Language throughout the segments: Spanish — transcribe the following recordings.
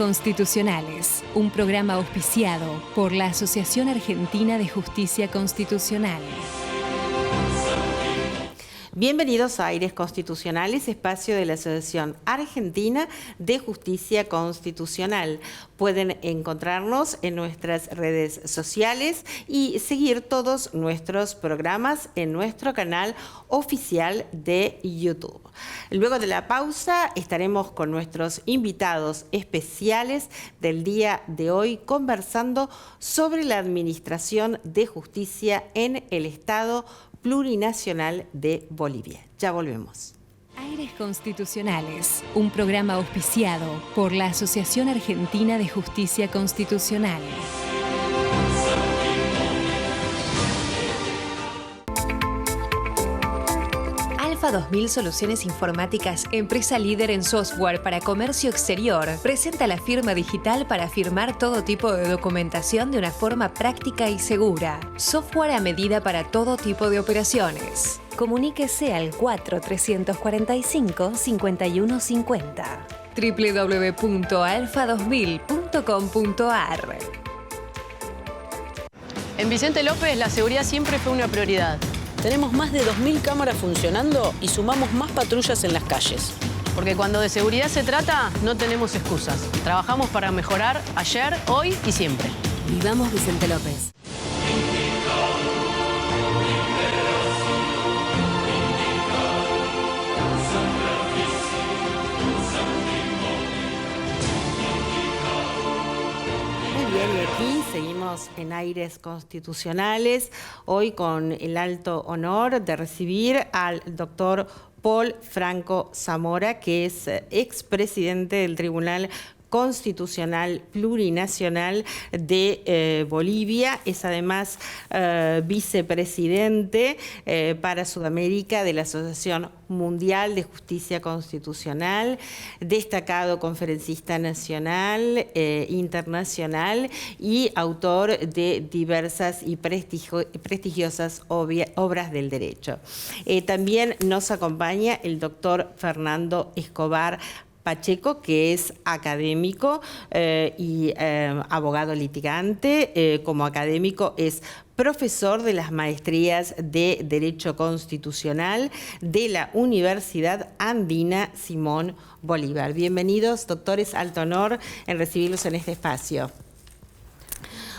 Constitucionales, un programa auspiciado por la Asociación Argentina de Justicia Constitucional. Bienvenidos a Aires Constitucionales, espacio de la Asociación Argentina de Justicia Constitucional. Pueden encontrarnos en nuestras redes sociales y seguir todos nuestros programas en nuestro canal oficial de YouTube. Luego de la pausa estaremos con nuestros invitados especiales del día de hoy conversando sobre la administración de justicia en el Estado Plurinacional de Bolivia. Ya volvemos. Aires Constitucionales, un programa auspiciado por la Asociación Argentina de Justicia Constitucional. Alfa 2000 Soluciones Informáticas, empresa líder en software para comercio exterior, presenta la firma digital para firmar todo tipo de documentación de una forma práctica y segura. Software a medida para todo tipo de operaciones. Comuníquese al 4345-5150. www.alfa2000.com.ar. En Vicente López la seguridad siempre fue una prioridad. Tenemos más de 2.000 cámaras funcionando y sumamos más patrullas en las calles. Porque cuando de seguridad se trata, no tenemos excusas. Trabajamos para mejorar ayer, hoy y siempre. Vivamos Vicente López. Bien, y aquí seguimos en Aires Constitucionales, hoy con el alto honor de recibir al doctor Paul Franco Zamora, que es expresidente del Tribunal Constitucional Plurinacional de Bolivia. Es además vicepresidente para Sudamérica de la Asociación Mundial de Justicia Constitucional, destacado conferencista nacional, internacional y autor de diversas y prestigiosas obras del derecho. También nos acompaña el doctor Fernando Escobar Pacheco, que es académico y abogado litigante. Como académico es profesor de las maestrías de Derecho Constitucional de la Universidad Andina Simón Bolívar. Bienvenidos, doctores, alto honor en recibirlos en este espacio.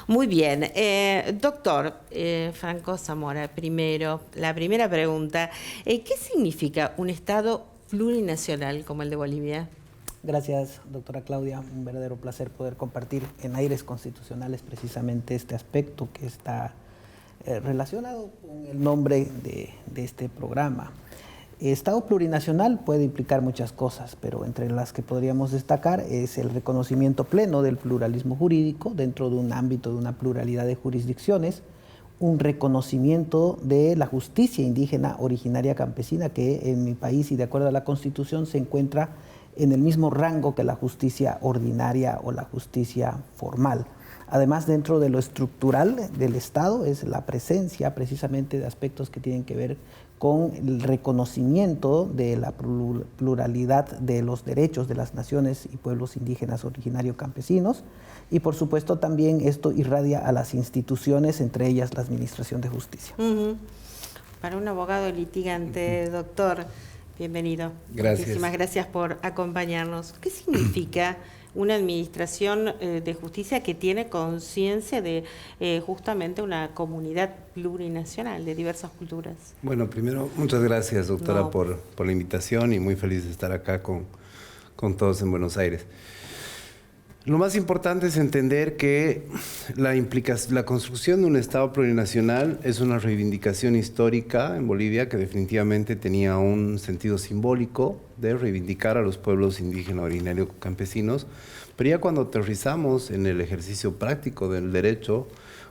Muy bien, doctor Franco Zamora, la primera pregunta, ¿qué significa un Estado plurinacional como el de Bolivia? Gracias, doctora Claudia. Un verdadero placer poder compartir en Aires Constitucionales precisamente este aspecto que está relacionado con el nombre de este programa. Estado plurinacional puede implicar muchas cosas, pero entre las que podríamos destacar es el reconocimiento pleno del pluralismo jurídico dentro de un ámbito de una pluralidad de jurisdicciones, un reconocimiento de la justicia indígena originaria campesina que en mi país y de acuerdo a la Constitución se encuentra en el mismo rango que la justicia ordinaria o la justicia formal. Además, dentro de lo estructural del Estado es la presencia precisamente de aspectos que tienen que ver con el reconocimiento de la pluralidad de los derechos de las naciones y pueblos indígenas originarios campesinos, y por supuesto también esto irradia a las instituciones, entre ellas la Administración de Justicia. Para un abogado litigante, doctor, bienvenido. Gracias. Muchísimas gracias por acompañarnos. ¿Qué significa una administración de justicia que tiene conciencia de justamente una comunidad plurinacional de diversas culturas? Bueno, primero, muchas gracias, doctora, por la invitación y muy feliz de estar acá con todos en Buenos Aires. Lo más importante es entender que la construcción de un Estado plurinacional es una reivindicación histórica en Bolivia que definitivamente tenía un sentido simbólico de reivindicar a los pueblos indígenas originarios campesinos, pero ya cuando aterrizamos en el ejercicio práctico del derecho,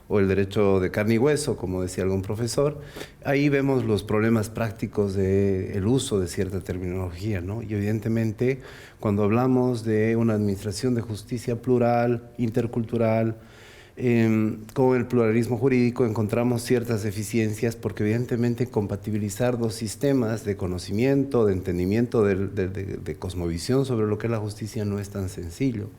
o el derecho de carne y hueso, como decía algún profesor, ahí vemos los problemas prácticos del uso de cierta terminología, ¿no? Y evidentemente, cuando hablamos de una administración de justicia plural, intercultural, con el pluralismo jurídico encontramos ciertas deficiencias porque evidentemente compatibilizar dos sistemas de conocimiento, de entendimiento, de cosmovisión sobre lo que es la justicia no es tan sencillo.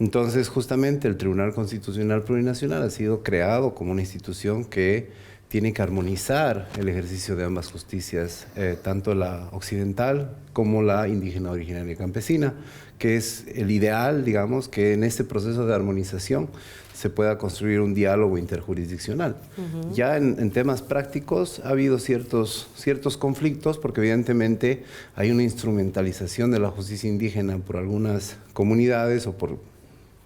Entonces, justamente el Tribunal Constitucional Plurinacional ha sido creado como una institución que tiene que armonizar el ejercicio de ambas justicias, tanto la occidental como la indígena, originaria y campesina, que es el ideal, digamos, que en este proceso de armonización se pueda construir un diálogo interjurisdiccional. Ya en temas prácticos ha habido ciertos conflictos, porque evidentemente hay una instrumentalización de la justicia indígena por algunas comunidades o por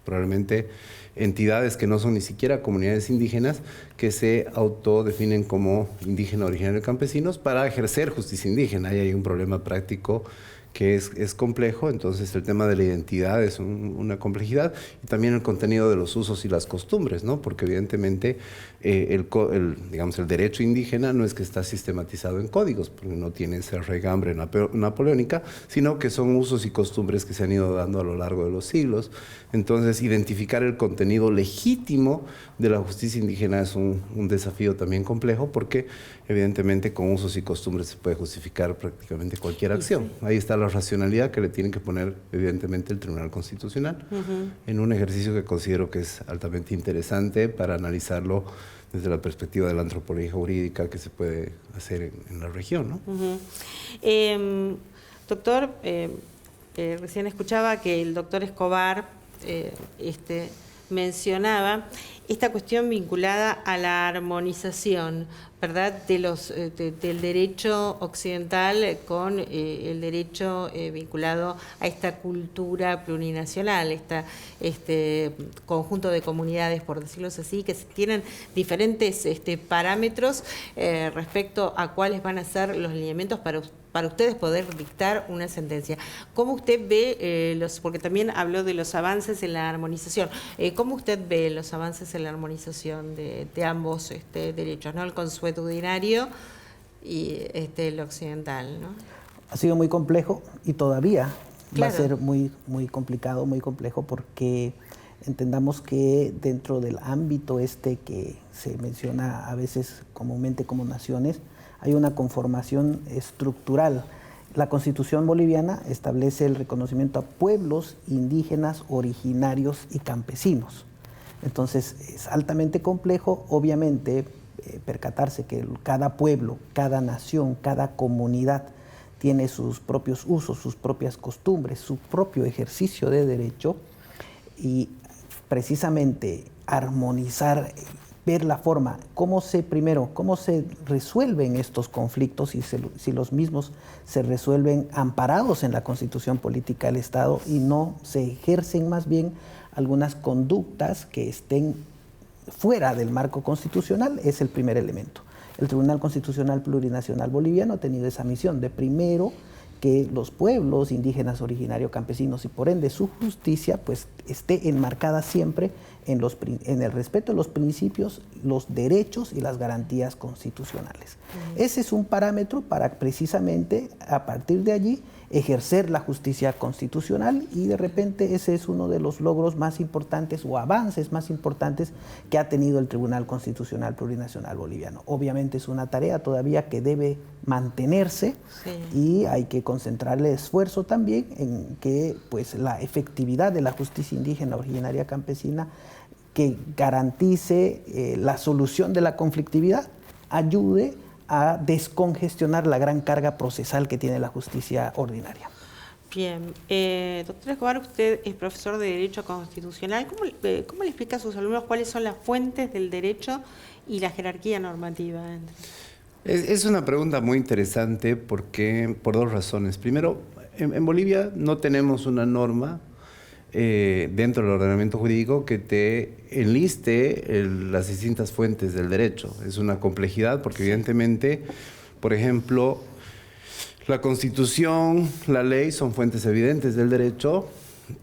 probablemente entidades que no son ni siquiera comunidades indígenas, que se autodefinen como indígena, originario y campesinos para ejercer justicia indígena. Ahí hay un problema práctico que es complejo, entonces el tema de la identidad es una complejidad, y también el contenido de los usos y las costumbres, ¿no? Porque evidentemente digamos, el derecho indígena no es que está sistematizado en códigos, porque no tiene esa raigambre napoleónica, sino que son usos y costumbres que se han ido dando a lo largo de los siglos. Entonces, identificar el contenido legítimo de la justicia indígena es un desafío también complejo, porque evidentemente con usos y costumbres se puede justificar prácticamente cualquier acción. Ahí está la racionalidad que le tiene que poner evidentemente el Tribunal Constitucional en un ejercicio que considero que es altamente interesante para analizarlo desde la perspectiva de la antropología jurídica que se puede hacer en la región, ¿no? Doctor, recién escuchaba que el doctor Escobar mencionaba esta cuestión vinculada a la armonización, ¿verdad?, del derecho occidental con el derecho vinculado a esta cultura plurinacional, este conjunto de comunidades, por decirlo así, que tienen diferentes parámetros respecto a cuáles van a ser los lineamientos para ustedes poder dictar una sentencia. ¿Cómo usted ve porque también habló de los avances en la armonización, cómo usted ve los avances en la armonización de ambos derechos, ¿no?, el consuetudinario y el occidental, ¿no? Ha sido muy complejo y todavía Claro. va a ser muy, muy complicado, muy complejo, porque entendamos que dentro del ámbito que se menciona a veces comúnmente como naciones, hay una conformación estructural. La Constitución boliviana establece el reconocimiento a pueblos indígenas, originarios y campesinos. Entonces, es altamente complejo, obviamente, percatarse que cada pueblo, cada nación, cada comunidad tiene sus propios usos, sus propias costumbres, su propio ejercicio de derecho, y precisamente armonizar, ver la forma, cómo se resuelven estos conflictos y si los mismos se resuelven amparados en la Constitución Política del Estado y no se ejercen más bien algunas conductas que estén fuera del marco constitucional, es el primer elemento. El Tribunal Constitucional Plurinacional Boliviano ha tenido esa misión de, primero, que los pueblos indígenas, originarios, campesinos y por ende su justicia pues esté enmarcada siempre en el respeto de los principios, los derechos y las garantías constitucionales. Ese es un parámetro para precisamente a partir de allí ejercer la justicia constitucional, y de repente ese es uno de los logros más importantes o avances más importantes que ha tenido el Tribunal Constitucional Plurinacional Boliviano. Obviamente es una tarea todavía que debe mantenerse, sí, y hay que concentrarle esfuerzo también en que pues la efectividad de la justicia indígena, originaria, campesina, que garantice la solución de la conflictividad, ayude a descongestionar la gran carga procesal que tiene la justicia ordinaria. Bien. Doctor Escobar, usted es profesor de Derecho Constitucional. ¿Cómo le explica a sus alumnos cuáles son las fuentes del derecho y la jerarquía normativa? Es una pregunta muy interesante porque por dos razones. Primero, en Bolivia no tenemos una norma dentro del ordenamiento jurídico que te enliste las distintas fuentes del derecho. Es una complejidad porque evidentemente, por ejemplo, la Constitución, la ley son fuentes evidentes del derecho,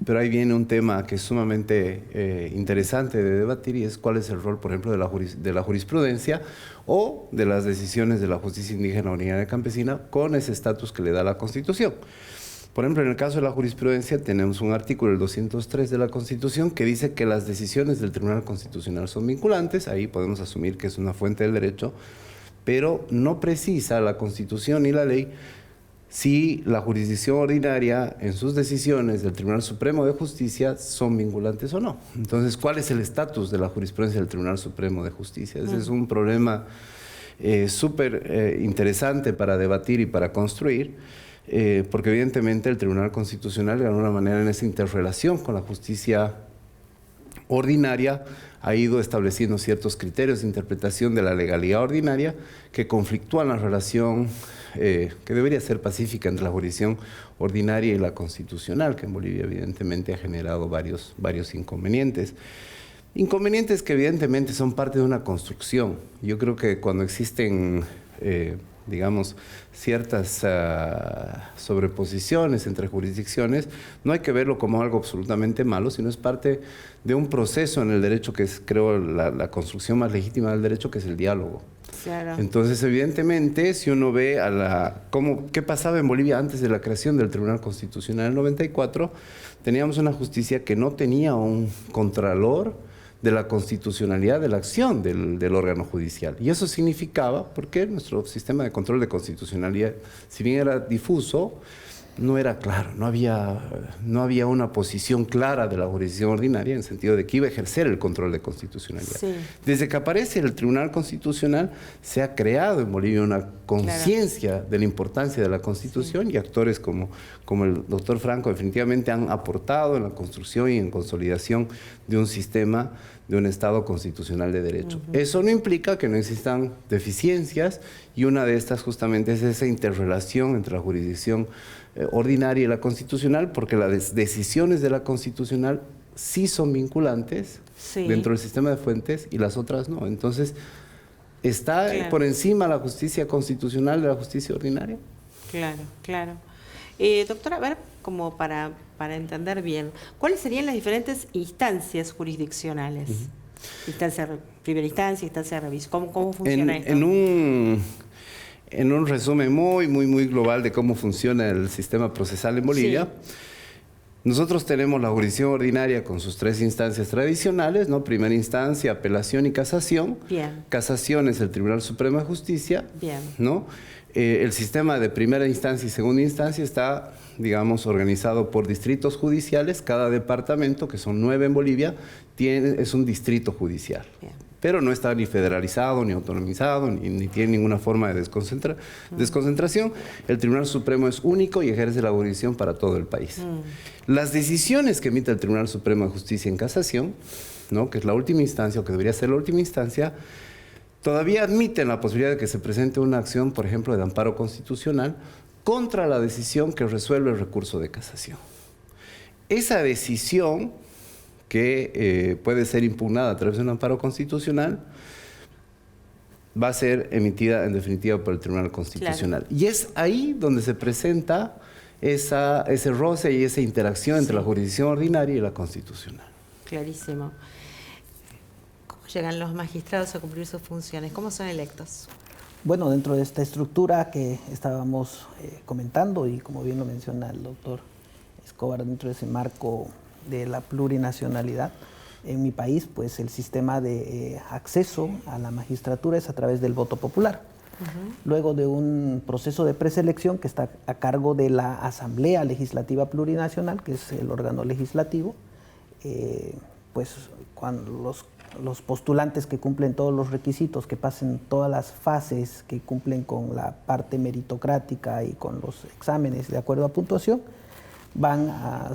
pero ahí viene un tema que es sumamente interesante de debatir, y es cuál es el rol, por ejemplo, de la jurisprudencia o de las decisiones de la justicia indígena, originaria y campesina con ese estatus que le da la Constitución. Por ejemplo, en el caso de la jurisprudencia tenemos un artículo, el 203 de la Constitución, que dice que las decisiones del Tribunal Constitucional son vinculantes. Ahí podemos asumir que es una fuente del derecho, pero no precisa la Constitución ni la ley si la jurisdicción ordinaria en sus decisiones del Tribunal Supremo de Justicia son vinculantes o no. Entonces, ¿cuál es el estatus de la jurisprudencia del Tribunal Supremo de Justicia? Ese es un problema súper interesante para debatir y para construir, porque evidentemente el Tribunal Constitucional de alguna manera en esa interrelación con la justicia ordinaria ha ido estableciendo ciertos criterios de interpretación de la legalidad ordinaria que conflictúan la relación que debería ser pacífica entre la jurisdicción ordinaria y la constitucional, que en Bolivia evidentemente ha generado varios inconvenientes. Inconvenientes que evidentemente son parte de una construcción. Yo creo que cuando existen, digamos, ciertas sobreposiciones entre jurisdicciones, no hay que verlo como algo absolutamente malo, sino es parte de un proceso en el derecho que es, creo, la construcción más legítima del derecho, que es el diálogo. Claro. Entonces, evidentemente, si uno ve qué pasaba en Bolivia antes de la creación del Tribunal Constitucional en el 94, teníamos una justicia que no tenía un contralor de la constitucionalidad de la acción del órgano judicial. Y eso significaba, porque nuestro sistema de control de constitucionalidad, si bien era difuso, no era claro, no había una posición clara de la jurisdicción ordinaria en el sentido de que iba a ejercer el control de constitucionalidad. Sí. Desde que aparece el Tribunal Constitucional, se ha creado en Bolivia una conciencia de la importancia de la Constitución, y actores como el doctor Franco definitivamente han aportado en la construcción y en consolidación de un sistema, de un Estado constitucional de derecho. Eso no implica que no existan deficiencias, y una de estas justamente es esa interrelación entre la jurisdicción ordinaria y la constitucional, porque las decisiones de la constitucional sí son vinculantes dentro del sistema de fuentes y las otras no. Entonces, ¿está por encima la justicia constitucional de la justicia ordinaria? Claro, claro. Doctora, a ver, como para entender bien, ¿cuáles serían las diferentes instancias jurisdiccionales? Primera instancia, instancia de revisión. ¿Cómo funciona esto? En un resumen muy global de cómo funciona el sistema procesal en Bolivia, nosotros tenemos la jurisdicción ordinaria con sus 3 instancias tradicionales, ¿no? Primera instancia, apelación y casación. Bien. Casación es el Tribunal Supremo de Justicia. Bien. ¿No? El sistema de primera instancia y segunda instancia está, digamos, organizado por distritos judiciales. Cada departamento, que son 9 en Bolivia, es un distrito judicial. Bien. Pero no está ni federalizado, ni autonomizado, ni tiene ninguna forma de desconcentración. El Tribunal Supremo es único y ejerce la jurisdicción para todo el país. Las decisiones que emite el Tribunal Supremo de Justicia en casación, ¿no? Que es la última instancia, o que debería ser la última instancia, todavía admiten la posibilidad de que se presente una acción, por ejemplo, de amparo constitucional contra la decisión que resuelve el recurso de casación. Esa decisión, que puede ser impugnada a través de un amparo constitucional, va a ser emitida en definitiva por el Tribunal Constitucional. Claro. Y es ahí donde se presenta ese roce y esa interacción entre la jurisdicción ordinaria y la constitucional. Clarísimo. ¿Cómo llegan los magistrados a cumplir sus funciones? ¿Cómo son electos? Bueno, dentro de esta estructura que estábamos comentando, y como bien lo menciona el doctor Escobar, dentro de ese marco de la plurinacionalidad, en mi país, pues el sistema de acceso a la magistratura es a través del voto popular. Luego de un proceso de preselección que está a cargo de la Asamblea Legislativa Plurinacional, que es el órgano legislativo, pues cuando los postulantes que cumplen todos los requisitos, que pasen todas las fases, que cumplen con la parte meritocrática y con los exámenes de acuerdo a puntuación,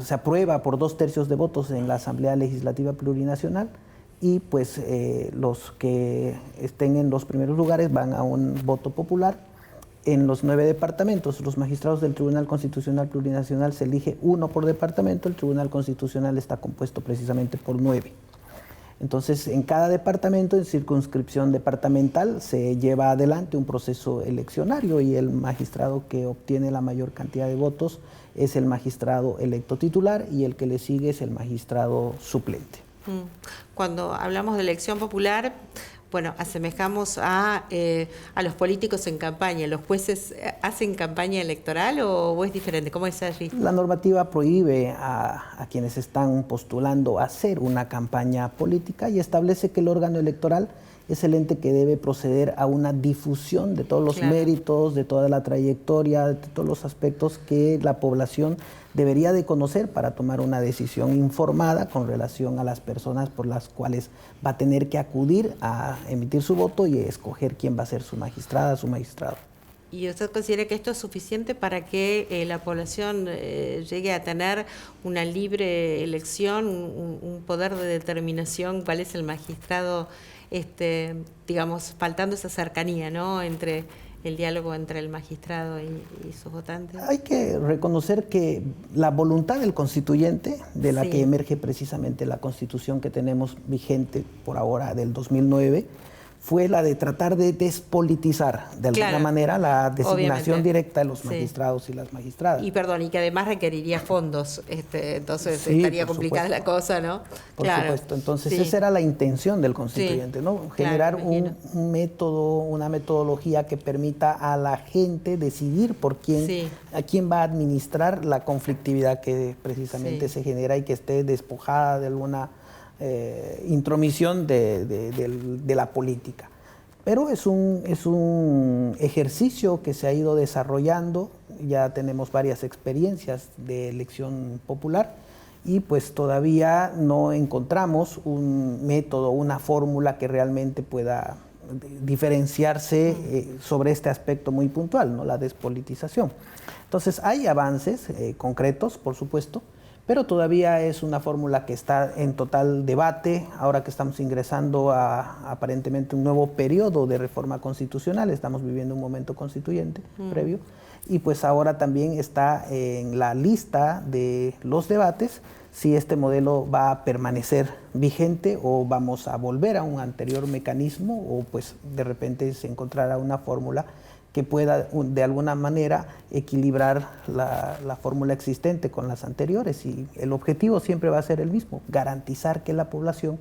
se aprueba por 2/3 de votos en la Asamblea Legislativa Plurinacional, y pues los que estén en los primeros lugares van a un voto popular. En los 9 departamentos, los magistrados del Tribunal Constitucional Plurinacional se elige 1 por departamento. El Tribunal Constitucional está compuesto precisamente por 9. Entonces, en cada departamento, en circunscripción departamental, se lleva adelante un proceso eleccionario, y el magistrado que obtiene la mayor cantidad de votos es el magistrado electo titular, y el que le sigue es el magistrado suplente. Cuando hablamos de elección popular, bueno, asemejamos a los políticos en campaña. ¿Los jueces hacen campaña electoral o es diferente? ¿Cómo es allí? La normativa prohíbe a quienes están postulando hacer una campaña política, y establece que el órgano electoral es el ente que debe proceder a una difusión de todos los méritos, de toda la trayectoria, de todos los aspectos que la población debería de conocer para tomar una decisión informada con relación a las personas por las cuales va a tener que acudir a emitir su voto y escoger quién va a ser su magistrada, su magistrado. ¿Y usted considera que esto es suficiente para que la población llegue a tener una libre elección, un poder de determinación cuál es el magistrado, digamos, faltando esa cercanía, ¿no?, entre el diálogo entre el magistrado y sus votantes? Hay que reconocer que la voluntad del constituyente, de la que emerge precisamente la Constitución que tenemos vigente por ahora del 2009, fue la de tratar de despolitizar de alguna manera la designación directa de los magistrados y las magistradas. Y que además requeriría fondos, entonces estaría complicada la cosa, ¿no? Por supuesto, entonces esa era la intención del constituyente, ¿no? Generar un método, una metodología que permita a la gente decidir por quién, a quién va a administrar la conflictividad que precisamente se genera y que esté despojada de alguna intromisión de la política. Pero es un ejercicio que se ha ido desarrollando, ya tenemos varias experiencias de elección popular y pues todavía no encontramos un método, una fórmula que realmente pueda diferenciarse sobre este aspecto muy puntual, ¿no?, la despolitización. Entonces hay avances concretos, por supuesto, pero todavía es una fórmula que está en total debate, ahora que estamos ingresando a aparentemente un nuevo periodo de reforma constitucional, estamos viviendo un momento constituyente previo, y pues ahora también está en la lista de los debates si este modelo va a permanecer vigente o vamos a volver a un anterior mecanismo o pues de repente se encontrará una fórmula que pueda de alguna manera equilibrar la fórmula existente con las anteriores, y el objetivo siempre va a ser el mismo, garantizar que la población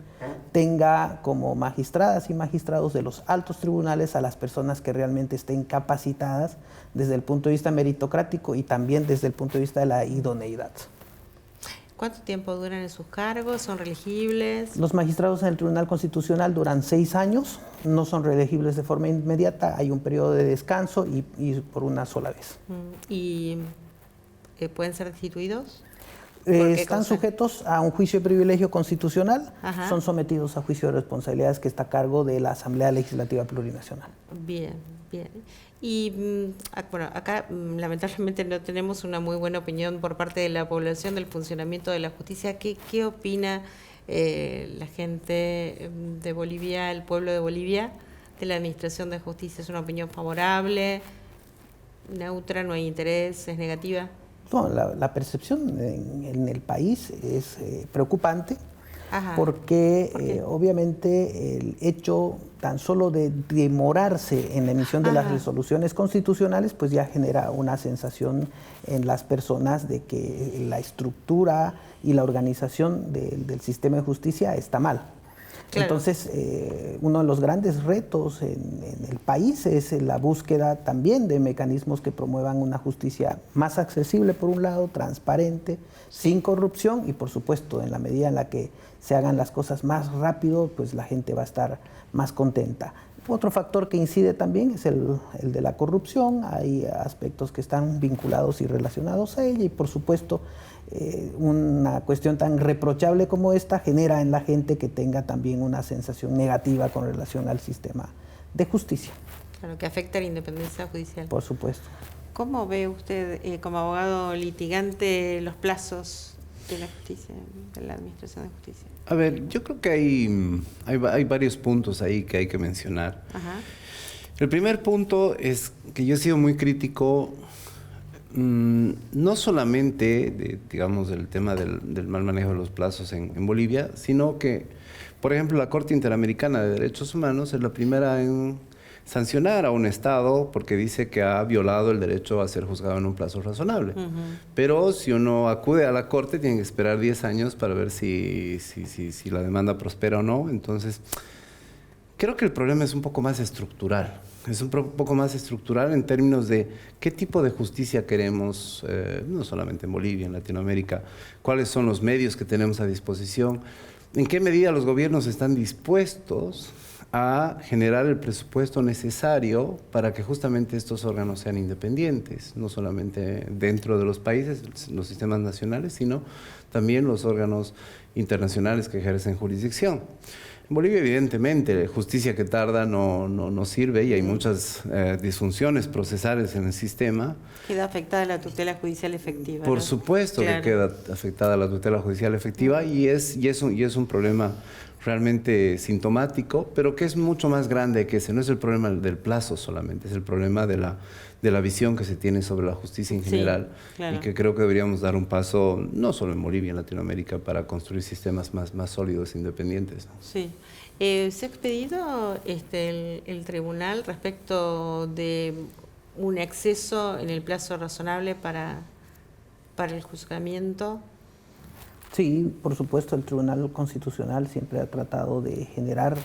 tenga como magistradas y magistrados de los altos tribunales a las personas que realmente estén capacitadas desde el punto de vista meritocrático y también desde el punto de vista de la idoneidad. ¿Cuánto tiempo duran en sus cargos? ¿Son reelegibles? Los magistrados en el Tribunal Constitucional duran 6 años, no son reelegibles de forma inmediata, hay un periodo de descanso y por una sola vez. ¿Y pueden ser destituidos? Están sujetos a un juicio de privilegio constitucional, son sometidos a juicio de responsabilidades que está a cargo de la Asamblea Legislativa Plurinacional. Bien, bien. Y bueno, acá lamentablemente no tenemos una muy buena opinión por parte de la población del funcionamiento de la justicia. ¿Qué opina la gente de Bolivia, el pueblo de Bolivia, de la administración de justicia? ¿Es una opinión favorable, neutra, no hay interés, es negativa? No, la percepción en el país es preocupante. Porque obviamente el hecho tan solo de demorarse en la emisión de las resoluciones constitucionales pues ya genera una sensación en las personas de que la estructura y la organización del sistema de justicia está mal. Entonces, uno de los grandes retos en el país es la búsqueda también de mecanismos que promuevan una justicia más accesible, por un lado, transparente, sin corrupción y, por supuesto, en la medida en la que se hagan las cosas más rápido, pues la gente va a estar más contenta. Otro factor que incide también es el de la corrupción. Hay aspectos que están vinculados y relacionados a ella y, por supuesto, una cuestión tan reprochable como esta genera en la gente que tenga también una sensación negativa con relación al sistema de justicia. Claro, que afecta a la independencia judicial. Por supuesto. ¿Cómo ve usted, como abogado litigante, los plazos de la justicia, de la administración de justicia? A ver, yo creo que hay varios puntos ahí que hay que mencionar. El primer punto es que yo he sido muy crítico, no solamente, digamos, del tema del mal manejo de los plazos en Bolivia, sino que, por ejemplo, la Corte Interamericana de Derechos Humanos es la primera en sancionar a un Estado porque dice que ha violado el derecho a ser juzgado en un plazo razonable. Pero si uno acude a la Corte, tiene que esperar 10 años para ver si la demanda prospera o no. Entonces, creo que el problema es un poco más estructural. Es un poco más estructural en términos de qué tipo de justicia queremos, no solamente en Bolivia, en Latinoamérica, cuáles son los medios que tenemos a disposición, en qué medida los gobiernos están dispuestos a generar el presupuesto necesario para que justamente estos órganos sean independientes, no solamente dentro de los países, los sistemas nacionales, sino también los órganos internacionales que ejercen jurisdicción. En Bolivia, evidentemente, justicia que tarda no sirve y hay muchas disfunciones procesales en el sistema. Queda afectada la tutela judicial efectiva. Por ¿no? supuesto Claro. que queda afectada la tutela judicial efectiva y es un problema realmente sintomático, pero que es mucho más grande que ese. No es el problema del plazo solamente, es el problema de la visión que se tiene sobre la justicia en general, claro. y que creo que deberíamos dar un paso, no solo en Bolivia, en Latinoamérica, para construir sistemas más sólidos e independientes, ¿no? Sí. ¿Se ha expedido el tribunal respecto de un exceso en el plazo razonable para el juzgamiento? Sí, por supuesto, el Tribunal Constitucional siempre ha tratado de generar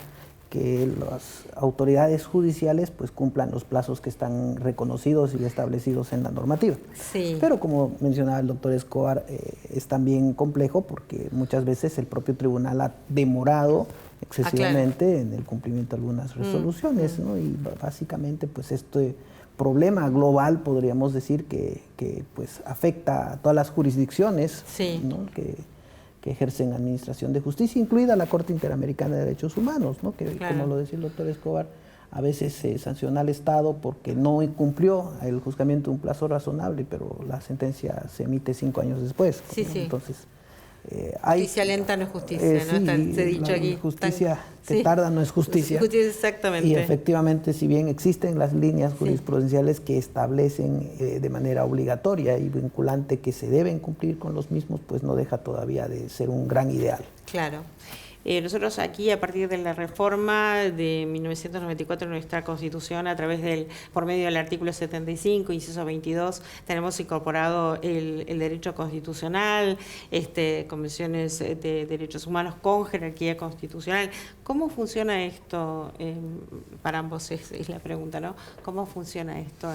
que las autoridades judiciales pues cumplan los plazos que están reconocidos y establecidos en la normativa. Sí. Pero como mencionaba el doctor Escobar, es también complejo porque muchas veces el propio tribunal ha demorado excesivamente en el cumplimiento de algunas resoluciones, ¿no? Y básicamente pues este problema global podríamos decir que pues afecta a todas las jurisdicciones, sí, ¿no? que ejercen administración de justicia, incluida la Corte Interamericana de Derechos Humanos, ¿no? Que claro, como lo decía el doctor Escobar, a veces se sanciona al Estado porque no cumplió el juzgamiento de un plazo razonable, pero la sentencia se emite 5 años después. Sí, ¿no? sí. Entonces, justicia lenta no es justicia, ¿no? Sí, se ha dicho aquí. Justicia que tarda no es justicia. Justicia, exactamente. Y efectivamente, si bien existen las líneas jurisprudenciales que establecen de manera obligatoria y vinculante que se deben cumplir con los mismos, pues no deja todavía de ser un gran ideal. Claro. Nosotros aquí, a partir de la reforma de 1994 de nuestra Constitución, por medio del artículo 75, inciso 22, tenemos incorporado el derecho constitucional, convenciones de derechos humanos con jerarquía constitucional. ¿Cómo funciona esto? Para ambos es la pregunta, ¿no? ¿Cómo funciona esto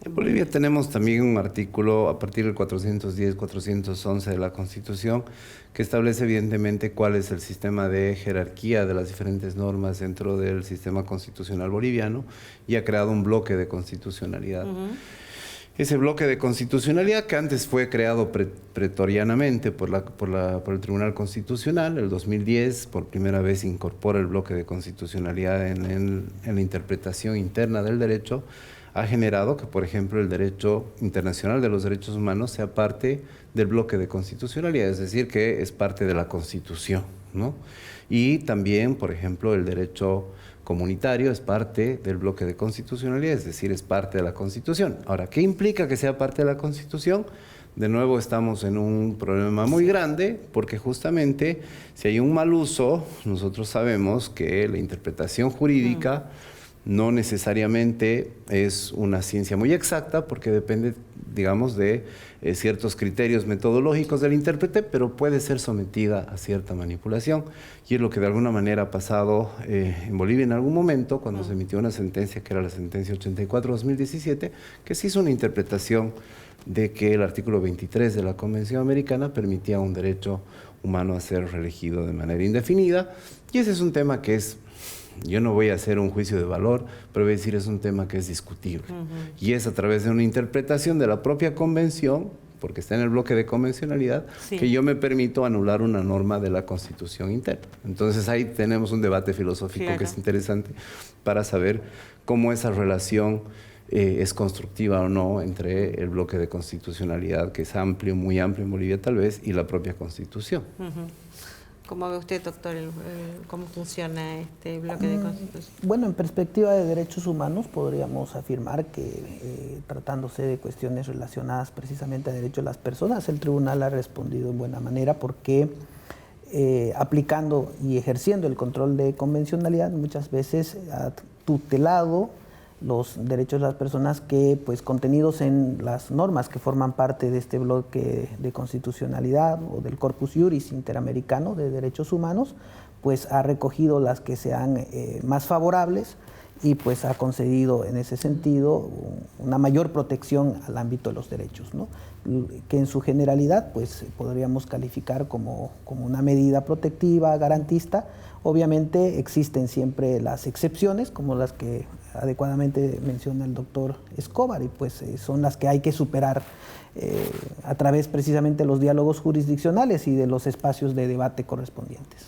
En Bolivia tenemos también un artículo a partir del 410, 411 de la Constitución que establece evidentemente cuál es el sistema de jerarquía de las diferentes normas dentro del sistema constitucional boliviano y ha creado un bloque de constitucionalidad. Ese bloque de constitucionalidad que antes fue creado pretorianamente por el Tribunal Constitucional, el 2010 por primera vez incorpora el bloque de constitucionalidad en la interpretación interna del derecho, ha generado que, por ejemplo, el derecho internacional de los derechos humanos sea parte del bloque de constitucionalidad, es decir, que es parte de la Constitución, ¿no? Y también, por ejemplo, el derecho comunitario es parte del bloque de constitucionalidad, es decir, es parte de la Constitución. Ahora, ¿qué implica que sea parte de la Constitución? De nuevo estamos en un problema muy grande porque justamente si hay un mal uso, nosotros sabemos que la interpretación jurídica no necesariamente es una ciencia muy exacta porque depende, digamos, de ciertos criterios metodológicos del intérprete, pero puede ser sometida a cierta manipulación. Y es lo que de alguna manera ha pasado en Bolivia en algún momento, cuando se emitió una sentencia, que era la sentencia 84-2017, que se hizo una interpretación de que el artículo 23 de la Convención Americana permitía un derecho humano a ser reelegido de manera indefinida. Y ese es un tema que es... Yo no voy a hacer un juicio de valor, pero voy a decir es un tema que es discutible. Y es a través de una interpretación de la propia convención, porque está en el bloque de convencionalidad, que yo me permito anular una norma de la Constitución interna. Entonces ahí tenemos un debate filosófico que es interesante para saber cómo esa relación es constructiva o no entre el bloque de constitucionalidad, que es amplio, muy amplio en Bolivia tal vez, y la propia Constitución. ¿Cómo ve usted, doctor, cómo funciona este bloque de constitución? Bueno, en perspectiva de derechos humanos podríamos afirmar que tratándose de cuestiones relacionadas precisamente a derechos de las personas, el tribunal ha respondido en buena manera porque aplicando y ejerciendo el control de convencionalidad muchas veces ha tutelado los derechos de las personas que, pues, contenidos en las normas que forman parte de este bloque de constitucionalidad o del Corpus Juris Interamericano de Derechos Humanos, pues ha recogido las que sean más favorables y pues ha concedido en ese sentido una mayor protección al ámbito de los derechos, ¿no? Que en su generalidad pues podríamos calificar como una medida protectiva, garantista. Obviamente existen siempre las excepciones, como las que adecuadamente menciona el doctor Escobar, y pues son las que hay que superar a través precisamente de los diálogos jurisdiccionales y de los espacios de debate correspondientes.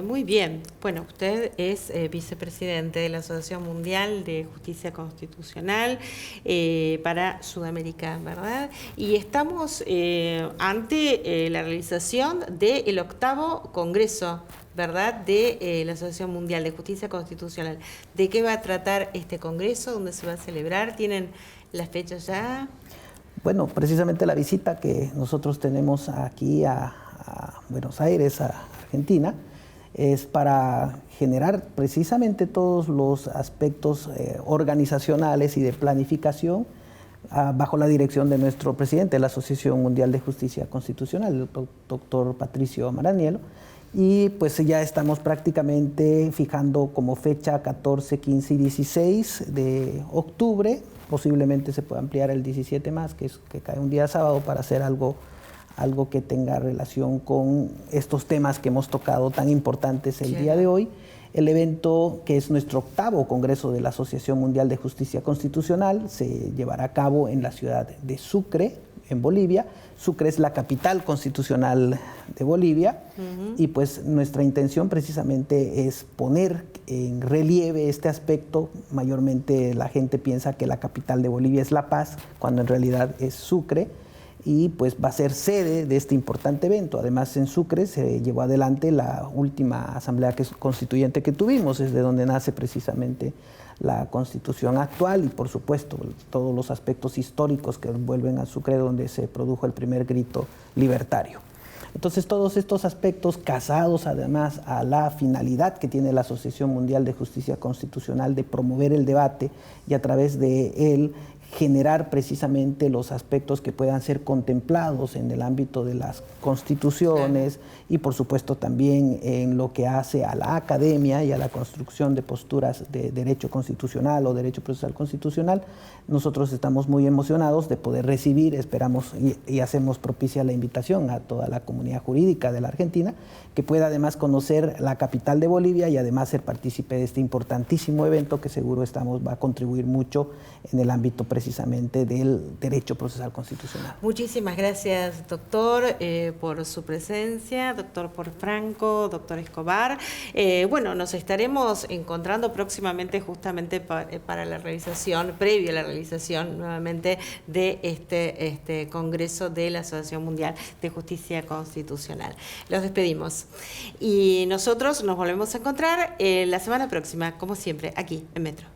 Muy bien. Bueno, usted es vicepresidente de la Asociación Mundial de Justicia Constitucional para Sudamérica, ¿verdad? Y estamos ante la realización del 8º Congreso, ¿verdad?, de la Asociación Mundial de Justicia Constitucional. ¿De qué va a tratar este Congreso? ¿Dónde se va a celebrar? ¿Tienen las fechas ya? Bueno, precisamente la visita que nosotros tenemos aquí a Buenos Aires, a Argentina, es para generar precisamente todos los aspectos organizacionales y de planificación bajo la dirección de nuestro presidente de la Asociación Mundial de Justicia Constitucional, el doctor Patricio Maraniello, y pues ya estamos prácticamente fijando como fecha 14, 15 y 16 de octubre, posiblemente se pueda ampliar el 17 más, que cae un día sábado, para hacer algo que tenga relación con estos temas que hemos tocado tan importantes el día de hoy. El evento, que es nuestro 8º Congreso de la Asociación Mundial de Justicia Constitucional, se llevará a cabo en la ciudad de Sucre, en Bolivia. Sucre es la capital constitucional de Bolivia, y pues nuestra intención precisamente es poner en relieve este aspecto. Mayormente la gente piensa que la capital de Bolivia es La Paz, cuando en realidad es Sucre, y pues va a ser sede de este importante evento. Además, en Sucre se llevó adelante la última asamblea constituyente que tuvimos, es de donde nace precisamente la Constitución actual, y por supuesto todos los aspectos históricos que envuelven a Sucre, donde se produjo el primer grito libertario. Entonces, todos estos aspectos, casados además a la finalidad que tiene la Asociación Mundial de Justicia Constitucional de promover el debate y a través de él generar precisamente los aspectos que puedan ser contemplados en el ámbito de las constituciones, y por supuesto también en lo que hace a la academia y a la construcción de posturas de derecho constitucional o derecho procesal constitucional. Nosotros estamos muy emocionados de poder recibir, esperamos y hacemos propicia la invitación a toda la comunidad jurídica de la Argentina, que pueda además conocer la capital de Bolivia y además ser partícipe de este importantísimo evento que seguro va a contribuir mucho en el ámbito precisamente del derecho procesal constitucional. Muchísimas gracias, doctor, por su presencia, doctor Porfranco, doctor Escobar. Bueno, nos estaremos encontrando próximamente justamente para la realización, previo a la realización nuevamente de este Congreso de la Asociación Mundial de Justicia Constitucional. Los despedimos y nosotros nos volvemos a encontrar la semana próxima, como siempre, aquí en Metro.